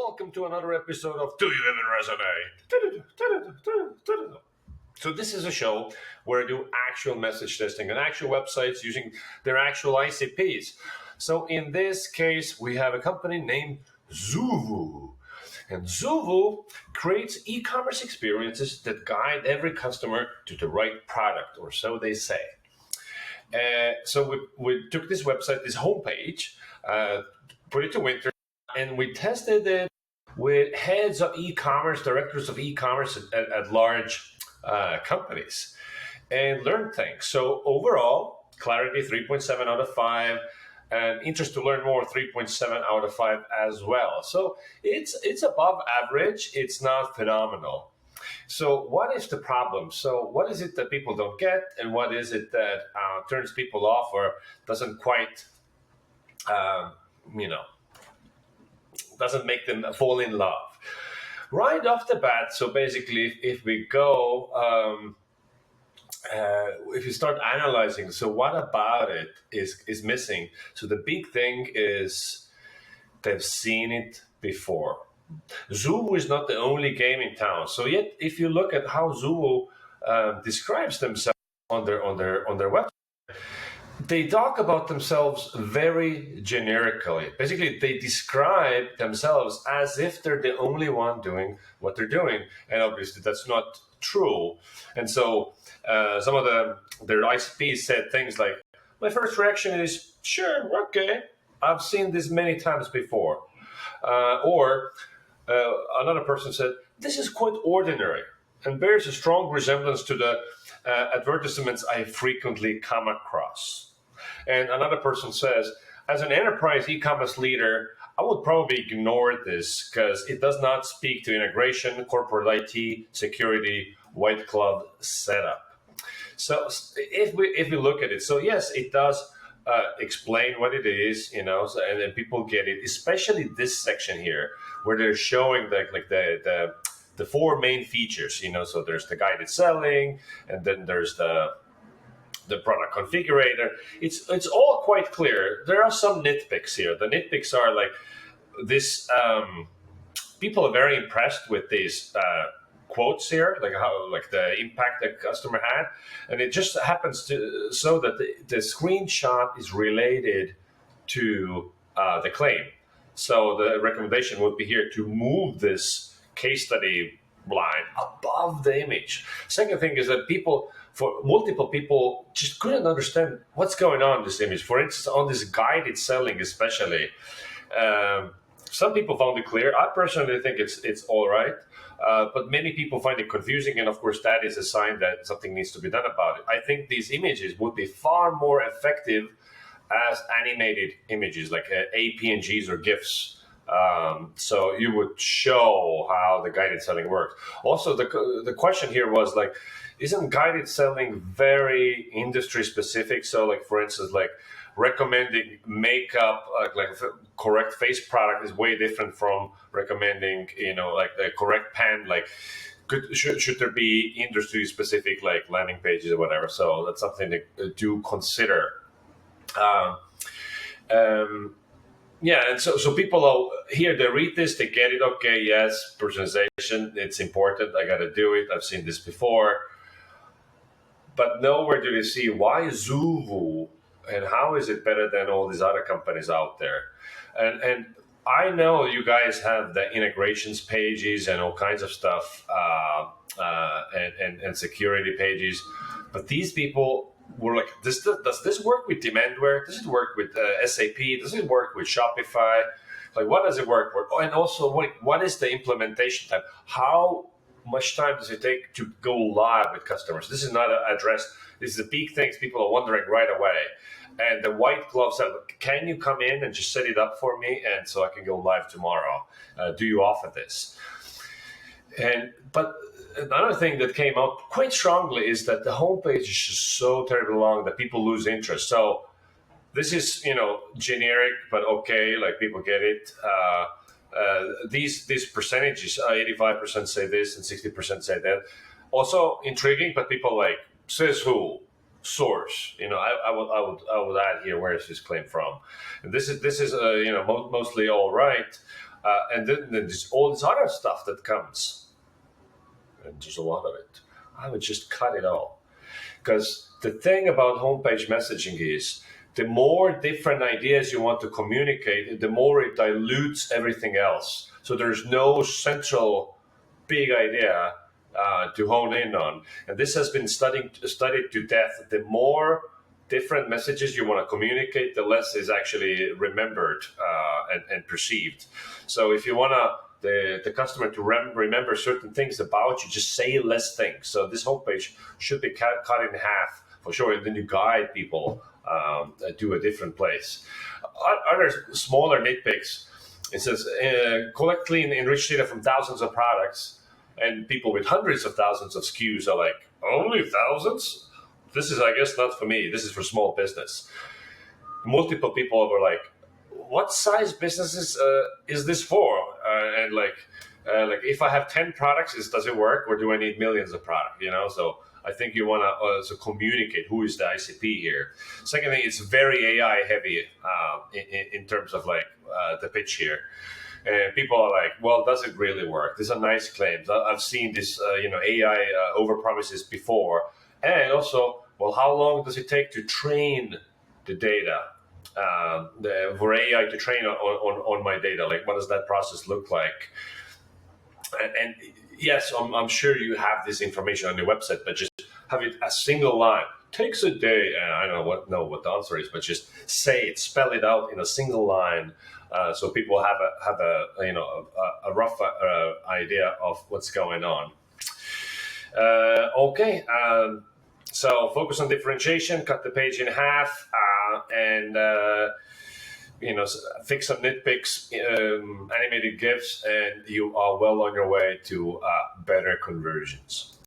welcome to another episode of Do You Even Resonate? So this is a show where I do actual message testing on actual websites using their actual ICPs. So in this case, we have a company named Zoovu. And Zoovu creates e-commerce experiences that guide every customer to the right product, or so they say. So we took this website, this homepage, put it to Wynter, and we tested it with heads of e-commerce, directors of e-commerce at large companies, and learned things. So overall, clarity 3.7 out of 5, and interest to learn more 3.7 out of 5 as well. So it's above average. It's not phenomenal. So what is the problem? So what is it that people don't get, and what is it that turns people off or doesn't quite, doesn't make them fall in love? Right off the bat, so basically if we go, if you start analyzing, so what about it is missing? So the big thing is they've seen it before. Zoovu is not the only game in town. So yet, if you look at how Zoovu describes themselves on their website, they talk about themselves very generically. Basically, they describe themselves as if they're the only one doing what they're doing, and obviously that's not true. And so some of their ICPs said things like, "My first reaction is sure, okay, I've seen this many times before," or another person said, "This is quite ordinary and bears a strong resemblance to the advertisements I frequently come across." And another person says, "As an enterprise e-commerce leader, I would probably ignore this because it does not speak to integration, corporate IT, security, white glove setup." So if we look at it, so yes, it does explain what it is, and then people get it, especially this section here where they're showing the four main features, so there's the guided selling, and then there's the product configurator. It's all quite clear. There are some nitpicks here. The nitpicks are like this, people are very impressed with these quotes here, like the impact the customer had, and it just happens to so that the screenshot is related to the claim. So the recommendation would be here to move this case study line above the image. Second thing is that multiple people just couldn't understand what's going on in this image. For instance, on this guided selling especially, some people found it clear. I personally think it's all right. But many people find it confusing, and of course that is a sign that something needs to be done about it. I think these images would be far more effective as animated images, like APNGs or GIFs. So you would show how the guided selling works. Also, the question here was like, isn't guided selling very industry specific? So like, for instance, like recommending makeup, like correct face product is way different from recommending, like the correct pen. Like, should there be industry specific like landing pages or whatever? So that's something to do consider. Yeah, and so people here, they read this, they get it. Okay, yes, personalization, it's important. I got to do it. I've seen this before. But nowhere do they see why Zoovu and how is it better than all these other companies out there. And I know you guys have the integrations pages and all kinds of stuff, and security pages, but these people were like, does this work with Demandware? Does it work with SAP? Does it work with Shopify? Like, what does it work for? And also, what is the implementation time? How much time does it take to go live with customers? This is not addressed. This is the big things people are wondering right away. And the white glove said, "Can you come in and just set it up for me, and so I can go live tomorrow? Do you offer this?" But another thing that came out quite strongly is that the homepage is just so terribly long that people lose interest. So this is, generic, but okay, like people get it. These percentages, 85% say this and 60% say that. Also intriguing, but people like, says who? Source. I would add here, where is this claim from? And this is mostly all right. And then there's all this other stuff that comes, and there's a lot of it. I would just cut it all. Because the thing about homepage messaging is the more different ideas you want to communicate, the more it dilutes everything else. So there's no central big idea to hone in on. And this has been studied to death. The more different messages you want to communicate, the less is actually remembered and perceived. So if you want the customer to remember certain things about you, just say less things. So this homepage should be cut in half for sure, and then you guide people to a different place. Other smaller nitpicks, it says collect clean enriched data from thousands of products, and people with hundreds of thousands of SKUs are like, only thousands? This is, I guess, not for me. This is for small business. Multiple people were like, what size businesses is this for? And like if I have 10 products, does it work, or do I need millions of products? So I think you want to communicate who is the ICP here. Second thing, it's very AI heavy in terms of the pitch here. And people are like, well, does it really work? These are nice claims. I've seen this, AI over promises before. And also, well, how long does it take to train the data? For AI to train on my data, like what does that process look like? And yes, I'm sure you have this information on your website, but just have it a single line. Takes a day. I don't know what the answer is, but just say it, spell it out in a single line, so people have a rough idea of what's going on. Okay. So focus on differentiation, cut the page in half, and fix some nitpicks, animated GIFs, and you are well on your way to better conversions.